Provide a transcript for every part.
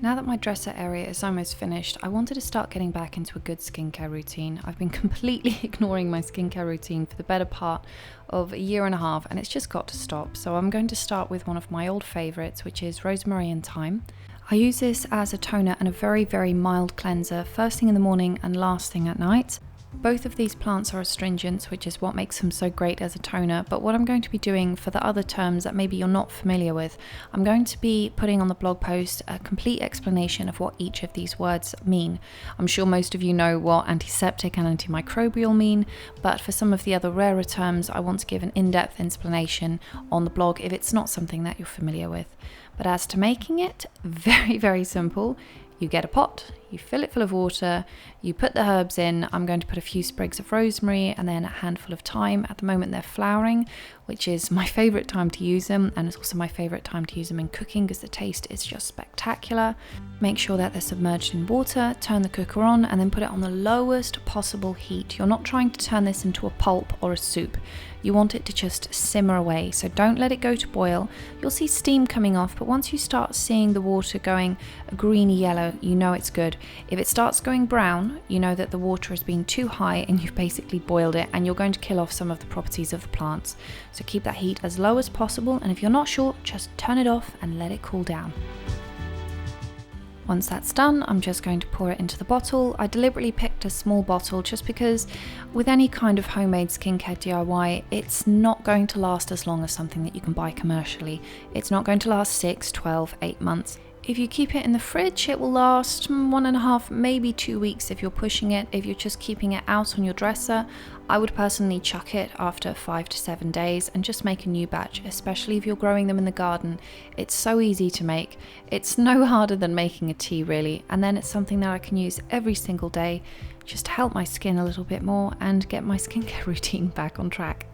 Now that my dresser area is almost finished, I wanted to start getting back into a good skincare routine. I've been completely ignoring my skincare routine for the better part of a year and a half, and it's just got to stop. So I'm going to start with one of my old favourites, which is rosemary and thyme. I use this as a toner and a very, very mild cleanser first thing in the morning and last thing at night. Both of these plants are astringents, which is what makes them so great as a toner, but what I'm going to be doing for the other terms that maybe you're not familiar with, I'm going to be putting on the blog post a complete explanation of what each of these words mean. I'm sure most of you know what antiseptic and antimicrobial mean, but for some of the other rarer terms, I want to give an in-depth explanation on the blog if it's not something that you're familiar with. But as to making it, very, very simple. You get a pot, you fill it full of water, you put the herbs in. I'm going to put a few sprigs of rosemary and then a handful of thyme. At the moment they're flowering, which is my favourite time to use them, and it's also my favourite time to use them in cooking because the taste is just spectacular. Make sure that they're submerged in water, turn the cooker on and then put it on the lowest possible heat. You're not trying to turn this into a pulp or a soup. You want it to just simmer away, so don't let it go to boil. You'll see steam coming off, but once you start seeing the water going a greeny yellow, you know it's good. If it starts going brown, you know that the water has been too high and you've basically boiled it, and you're going to kill off some of the properties of the plants. So keep that heat as low as possible, and if you're not sure, just turn it off and let it cool down. Once that's done, I'm just going to pour it into the bottle. I deliberately picked a small bottle just because with any kind of homemade skincare DIY, it's not going to last as long as something that you can buy commercially. It's not going to last 6, 12, 8 months. If you keep it in the fridge, it will last 1.5, maybe 2 weeks if you're pushing it. If you're just keeping it out on your dresser, I would personally chuck it after 5 to 7 days and just make a new batch, especially if you're growing them in the garden. It's so easy to make. It's no harder than making a tea really, and then it's something that I can use every single day just to help my skin a little bit more and get my skincare routine back on track.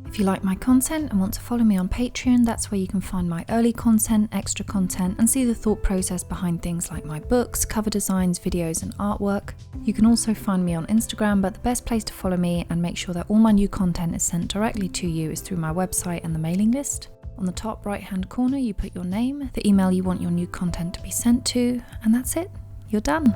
If you like my content and want to follow me on Patreon, that's where you can find my early content, extra content, and see the thought process behind things like my books, cover designs, videos, and artwork. You can also find me on Instagram, but the best place to follow me and make sure that all my new content is sent directly to you is through my website and the mailing list. On the top right-hand corner, you put your name, the email you want your new content to be sent to, and that's it. You're done.